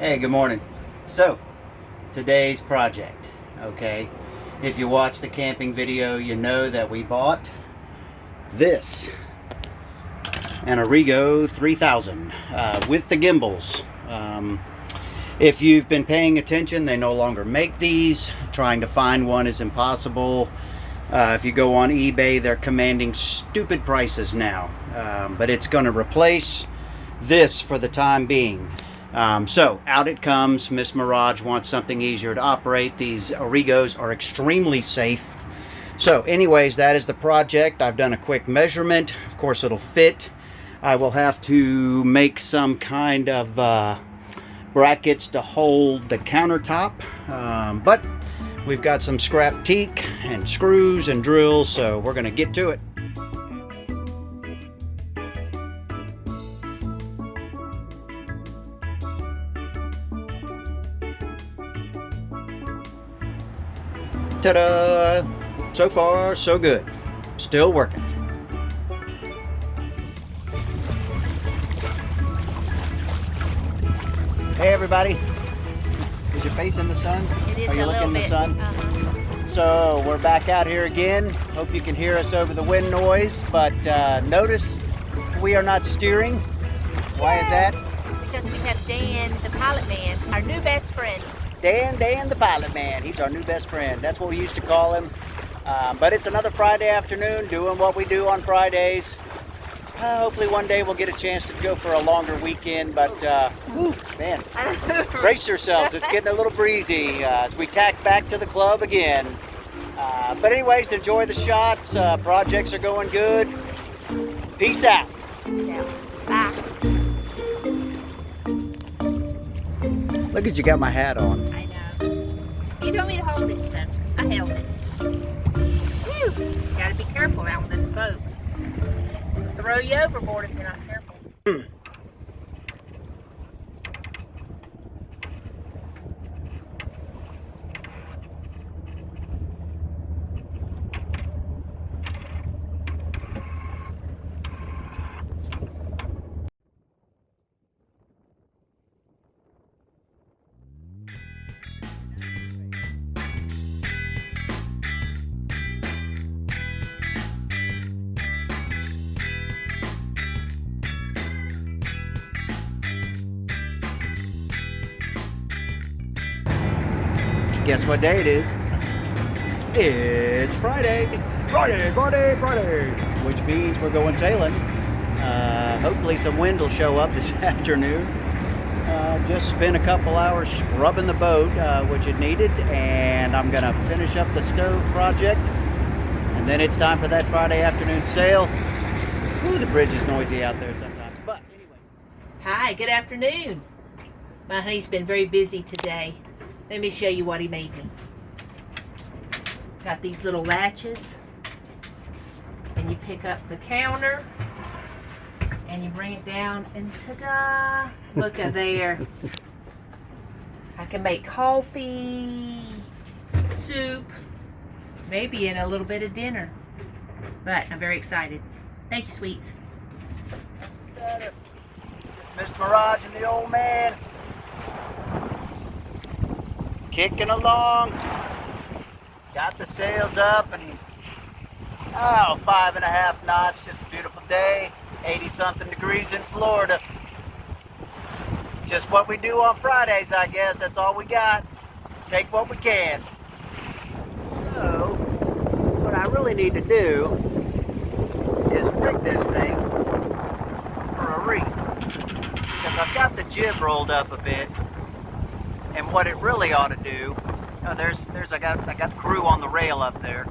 Hey, good morning. So, today's project, okay? If you watch the camping video, you know that we bought this, an Origo 3000 with the gimbals. If you've been paying attention, they no longer make these. Trying to find one is impossible. If you go on eBay, they're commanding stupid prices now. But it's going to replace this for the time being. So out it comes. Miss Mirage wants something easier to operate. These Origos are extremely safe. So anyways, that is the project. I've done a quick measurement. Of course, it'll fit. I will have to make some kind of brackets to hold the countertop. But we've got some scrap teak and screws and drills, so we're going to get to it. Ta-da! So far, so good. Still working. Hey everybody. Is your face in the sun? It is. Are you a looking in the bit. sun? So we're back out here again. Hope you can hear us over the wind noise, but notice we are not steering. Why is that? Because we have Dan, the pilot man, our new best friend. Dan the pilot man. He's our new best friend. That's what we used to call him. But it's another Friday afternoon doing what we do on Fridays. Hopefully one day we'll get a chance to go for a longer weekend, but whew, man, brace yourselves. It's getting a little breezy as we tack back to the club again. But anyways, enjoy the shots. Projects are going good. Peace out. Bye. Look at you, got my hat on. I know. You told me to hold it, so I held it. Whew. Gotta be careful out on this boat. Throw you overboard if you're not careful. Guess what day it is? It's Friday. Friday. Which means we're going sailing. Hopefully some wind will show up this afternoon. Just spent a couple hours scrubbing the boat, which it needed, and I'm gonna finish up the stove project. And then it's time for that Friday afternoon sail. Ooh, the bridge is noisy out there sometimes, but anyway. Hi, good afternoon. My honey's been very busy today. Let me show you what he made me. Got these little latches, and you pick up the counter, and you bring it down, and ta-da! Look at there. I can make coffee, soup, maybe in a little bit of dinner. But I'm very excited. Thank you, sweets. Got it. Just Miss Mirage and the old man. Kicking along. Got the sails up and 5.5 knots. Just a beautiful day. 80-something degrees in Florida. Just what we do on Fridays, I guess. That's all we got. Take what we can. So, what I really need to do is rig this thing for a reef. Because I've got the jib rolled up a bit. And what it really ought to do, I got the crew on the rail up there.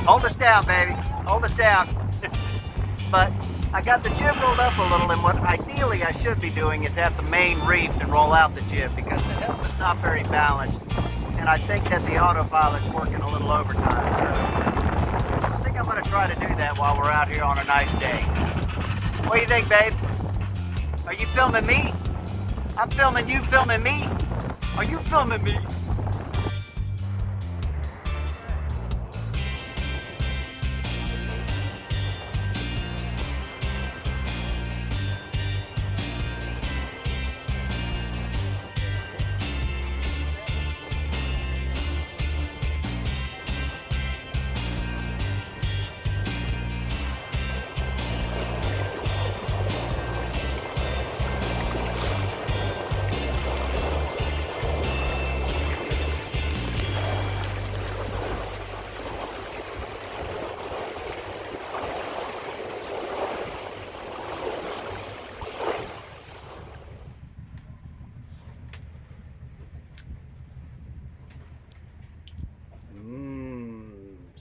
Hold us down, baby. Hold us down. But I got the jib rolled up a little, and what ideally I should be doing is have the main reefed and roll out the jib, because the helm is not very balanced. And I think that the autopilot's working a little overtime. So I think I'm going to try to do that while we're out here on a nice day. What do you think, babe? Are you filming me? I'm filming you, filming me? Are you filming me?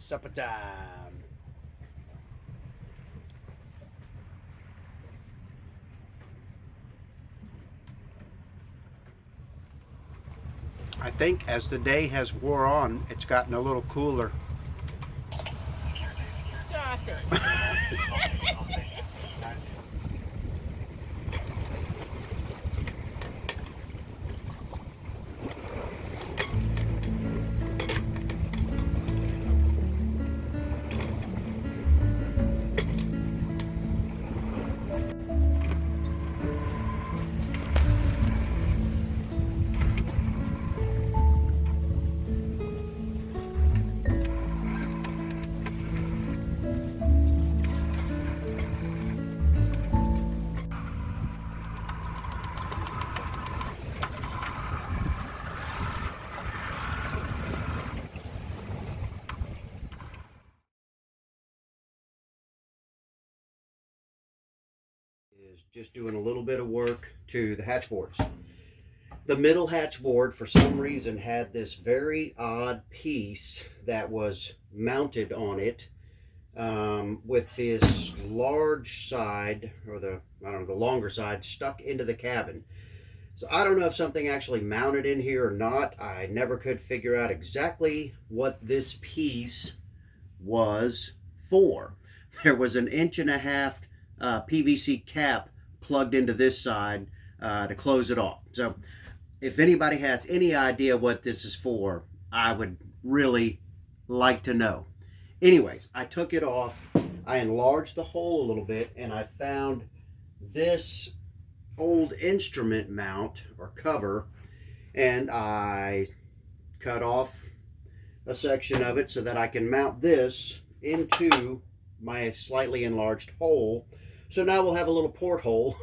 supper time. I think as the day has wore on, it's gotten a little cooler. Stop it. Is just doing a little bit of work to the hatchboards. The middle hatchboard, for some reason, had this very odd piece that was mounted on it with this large side, or the longer side, stuck into the cabin. So I don't know if something actually mounted in here or not. I never could figure out exactly what this piece was for. There was an 1.5 inch PVC cap plugged into this side to close it off. So if anybody has any idea what this is for, I would really like to know. Anyways, I took it off, I enlarged the hole a little bit, and I found this old instrument mount or cover, and I cut off a section of it so that I can mount this into my slightly enlarged hole. So now we'll have a little porthole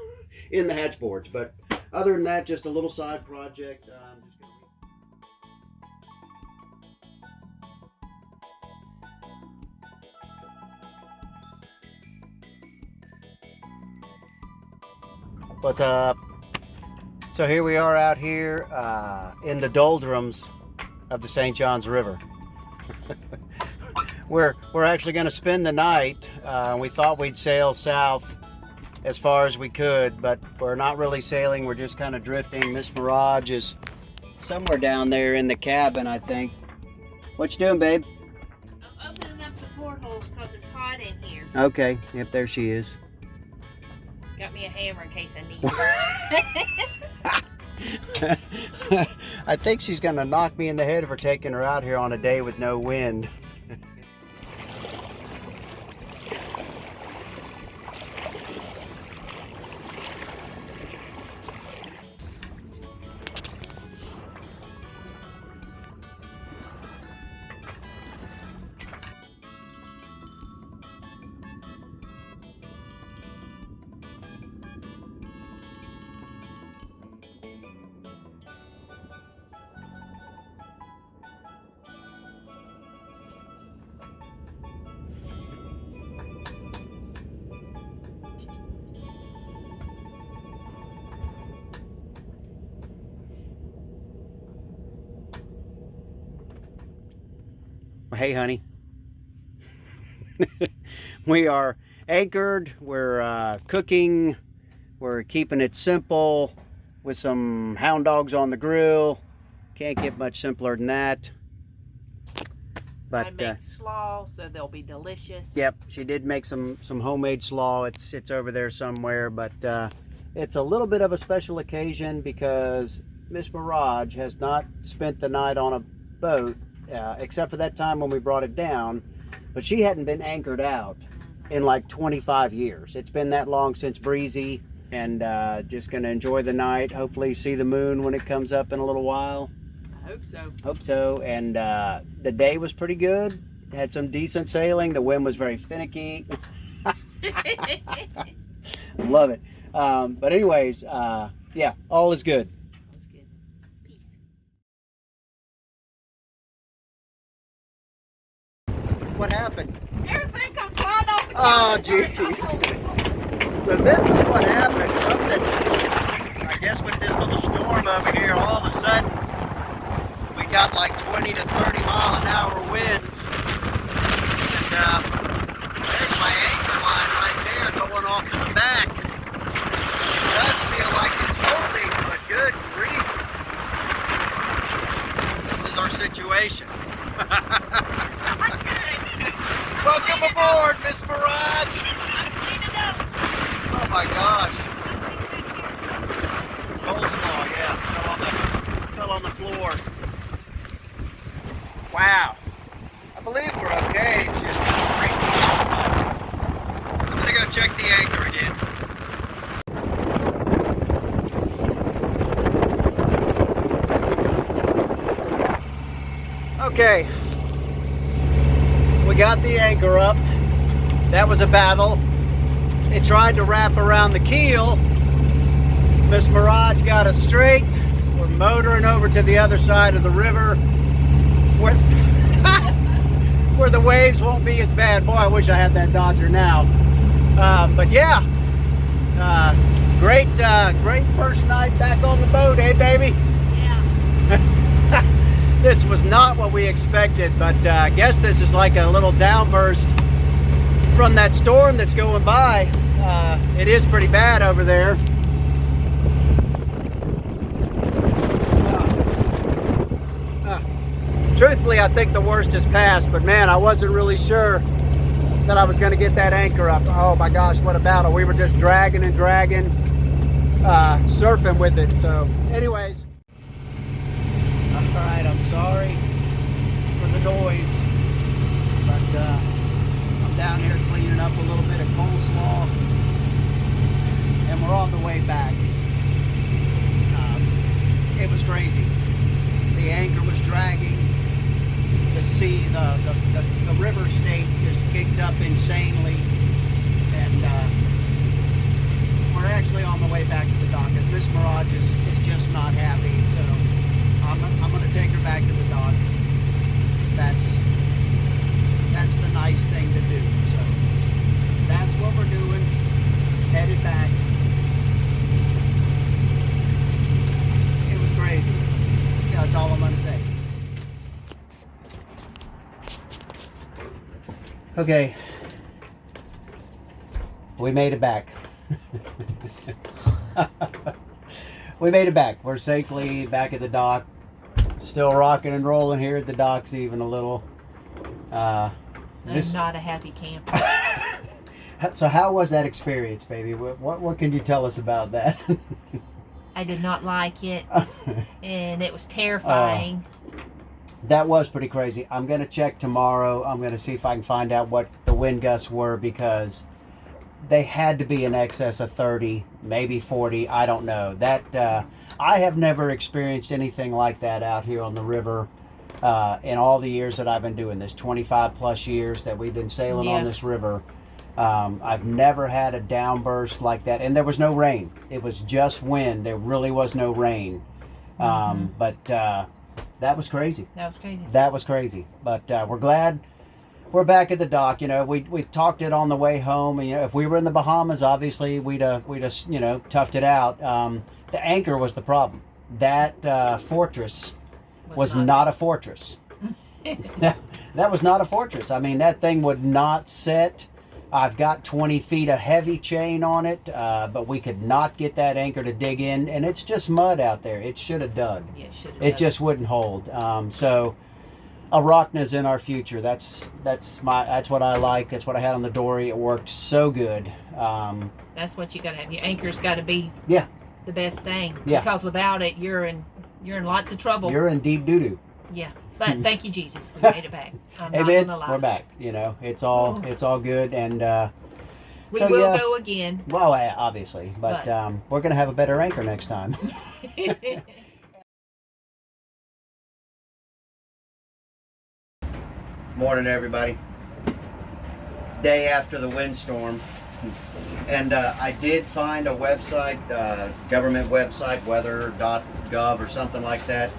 in the hatchboards. But other than that, just a little side project. I'm just gonna... What's up? So here we are out here in the doldrums of the St. Johns River. We're actually going to spend the night. We thought we'd sail south as far as we could, but we're not really sailing. We're just kind of drifting. Miss Mirage is somewhere down there in the cabin, I think. What you doing, babe? I'm opening up some portholes because it's hot in here. Okay. Yep, there she is. Got me a hammer in case I need it. I think she's going to knock me in the head for taking her out here on a day with no wind. Hey, honey. We are anchored. We're cooking. We're keeping it simple with some hound dogs on the grill. Can't get much simpler than that. But I made slaw, so they'll be delicious. Yep, she did make some homemade slaw. It's over there somewhere, but it's a little bit of a special occasion because Miss Mirage has not spent the night on a boat, except for that time when we brought it down, but she hadn't been anchored out in like 25 years. It's been that long since Breezy, and just gonna enjoy the night, hopefully see the moon when it comes up in a little while. I hope so. Hope so. And the day was pretty good. Had some decent sailing. The wind was very finicky. Love it. But anyways, yeah, all is good. That's good. Peace. What happened? Everything come flying off the Oh, counter. jeez. So this is what happened. Something, I guess with this little storm over here, all of a sudden, we got like 20 to 30 mile an hour winds. there's my anchor line right there going off to the back. It does feel like it's holding, but good grief. This is our situation. Welcome aboard, Miss Mirage. Oh my gosh. Coleslaw, yeah, fell on the floor. Wow. I believe we're okay. It's just crazy. I'm gonna go check the anchor again. Okay. We got the anchor up. That was a battle. It tried to wrap around the keel. Miss Mirage got us straight. We're motoring over to the other side of the river where, where the waves won't be as bad. Boy, I wish I had that Dodger now. But yeah, great first night back on the boat, eh, baby? Yeah. This was not what we expected, but I guess this is like a little downburst from that storm that's going by. It is pretty bad over there. Truthfully, I think the worst is past, but man, I wasn't really sure that I was going to get that anchor up. Oh my gosh, what a battle. We were just dragging and dragging, surfing with it. So anyways, all right, I'm sorry for the noise, but I'm down here cleaning up a little bit of coleslaw, and we're on the way back. It was crazy. The anchor was dragging. The sea, the river state just kicked up insanely, and we're actually on the way back to the dock. Because Miss Mirage is just not happy, so I'm going to take her back to the dock. That's the nice thing to do. So that's what we're doing. It's headed back. It was crazy. Yeah, that's all I'm going to say. Okay, we made it back. We made it back. We're safely back at the dock. Still rocking and rolling here at the docks even a little. I'm not a happy camper. So how was that experience, baby? What can you tell us about that? I did not like it, and it was terrifying. That was pretty crazy. I'm going to check tomorrow. I'm going to see if I can find out what the wind gusts were, because they had to be in excess of 30, maybe 40. I don't know. That I have never experienced anything like that out here on the river in all the years that I've been doing this, 25 plus years that we've been sailing on this river. I've never had a downburst like that. And there was no rain. It was just wind. There really was no rain. But that was crazy. That was crazy. That was crazy. But we're glad we're back at the dock. You know, we talked it on the way home. And, you know, if we were in the Bahamas, obviously we'd you know, toughed it out. The anchor was the problem. That fortress was not a fortress. That was not a fortress. I mean, that thing would not set. I've got 20 feet of heavy chain on it, but we could not get that anchor to dig in, and it's just mud out there. It should have dug. Yeah, it should have. It just wouldn't hold. So a Rockna's in our future. That's what I like. That's what I had on the dory. It worked so good. That's what you gotta have. Your anchor's got to be the best thing. Yeah. Because without it, you're in lots of trouble. You're in deep doo doo. Yeah. But thank you, Jesus. We made it back. I'm not Amen. gonna lie. We're back. You know, it's all good, and we will go again. Well, obviously, but we're gonna have a better anchor next time. Morning, everybody. Day after the windstorm, and I did find a website, government website, weather.gov or something like that.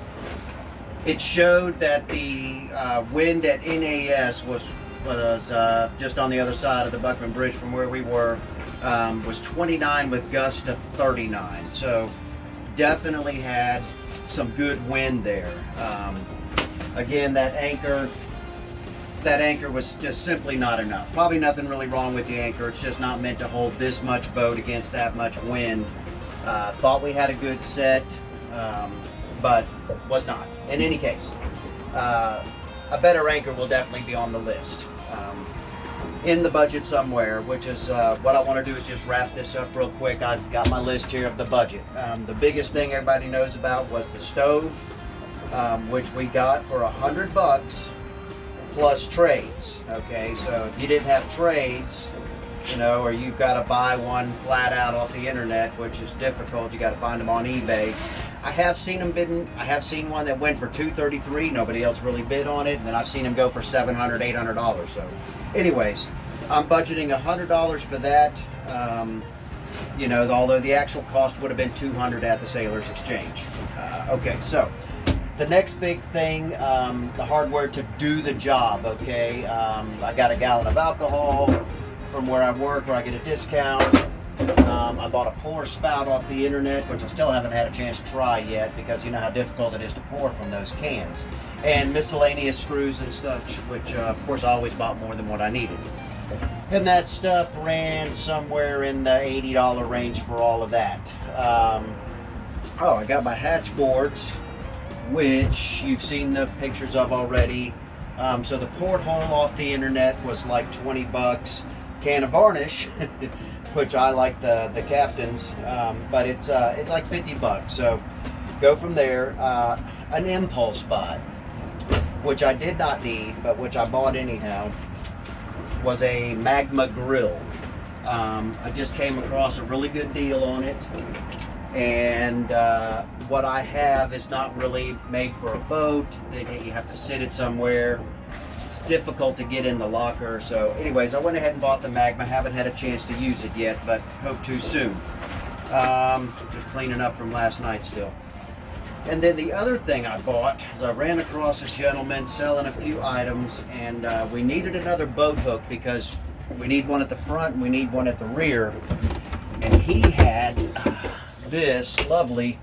It showed that the wind at NAS was just on the other side of the Buckman Bridge from where we were, was 29 with gusts to 39. So definitely had some good wind there. Again, that anchor that anchor was just simply not enough. Probably nothing really wrong with the anchor. It's just not meant to hold this much boat against that much wind. Thought we had a good set, but was not. In any case, a better anchor will definitely be on the list. In the budget somewhere, which is what I want to do is just wrap this up real quick. I've got my list here of the budget. The biggest thing everybody knows about was the stove, which we got for $100 plus trades. Okay, so if you didn't have trades, you know, or you've got to buy one flat out off the internet, which is difficult, you got to find them on eBay. I have seen them bid. I have seen one that went for $233. Nobody else really bid on it, and then I've seen them go for $700, $800. So, anyways, I'm budgeting $100 for that. You know, although the actual cost would have been $200 at the Sailors Exchange. Okay, so the next big thing, the hardware to do the job. Okay, I got a gallon of alcohol from where I work, where I get a discount. I bought a pour spout off the internet, which I still haven't had a chance to try yet because you know how difficult it is to pour from those cans. And miscellaneous screws and such, which of course I always bought more than what I needed. And that stuff ran somewhere in the $80 range for all of that. Oh, I got my Hatchboards, which you've seen the pictures of already. So the porthole off the internet was like 20 bucks. Can of varnish, which I like the Captain's, but it's like 50 bucks. So go from there. An impulse buy, which I did not need, but which I bought anyhow, was a magma grill. I just came across a really good deal on it, and what I have is not really made for a boat. You have to sit it somewhere. It's difficult to get in the locker. So anyways, I went ahead and bought the magma. Haven't had a chance to use it yet, but hope to soon. Just cleaning up from last night still. And then the other thing I bought is I ran across a gentleman selling a few items, and we needed another boat hook because we need one at the front and we need one at the rear. And he had this lovely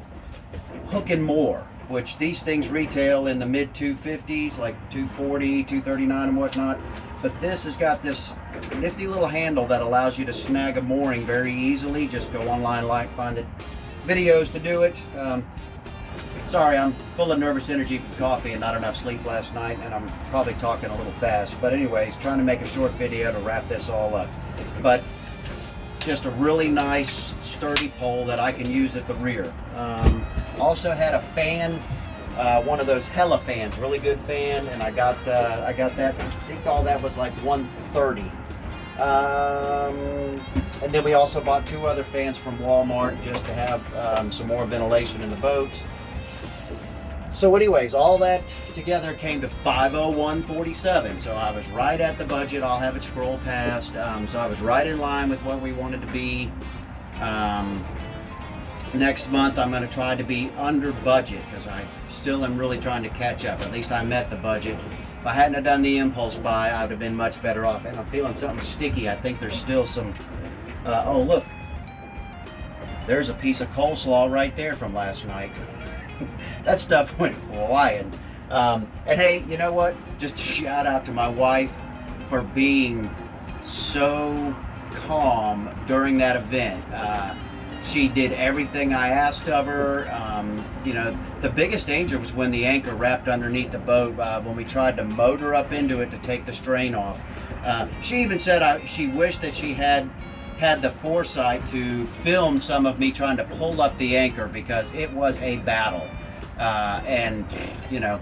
Hook and More, which these things retail in the mid 250s, like 240, 239 and whatnot. But this has got this nifty little handle that allows you to snag a mooring very easily. Just go online, find the videos to do it. Sorry, I'm full of nervous energy from coffee and not enough sleep last night, and I'm probably talking a little fast. But anyways, trying to make a short video to wrap this all up. But just a really nice sturdy pole that I can use at the rear. Also had a fan, one of those Hella fans, really good fan, and I got that. I think all that was like $130. And then we also bought 2 other fans from Walmart just to have some more ventilation in the boat. So anyways, all that together came to $501.47. So I was right at the budget. I'll have it scroll past. So I was right in line with what we wanted to be. Next month I'm going to try to be under budget because I still am really trying to catch up. At least I met the budget. If I hadn't have done the impulse buy, I would have been much better off. And I'm feeling something sticky. I think there's still some, oh look, there's a piece of coleslaw right there from last night. That stuff went flying. And hey, you know what? Just a shout out to my wife for being so calm during that event. She did everything I asked of her. You know, the biggest danger was when the anchor wrapped underneath the boat, when we tried to motor up into it to take the strain off. She even said she wished that she had the foresight to film some of me trying to pull up the anchor because it was a battle. And, you know,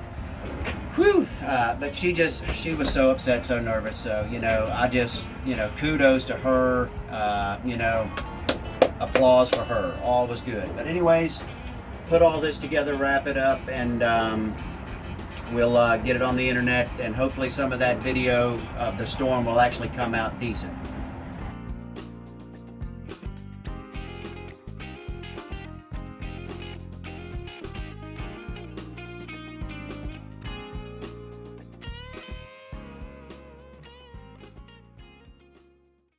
whew, but she was so upset, so nervous. So, you know, I just, you know, kudos to her, you know, applause for her. All was good. But anyways, put all this together, wrap it up, and we'll get it on the internet, and hopefully some of that video of the storm will actually come out decent.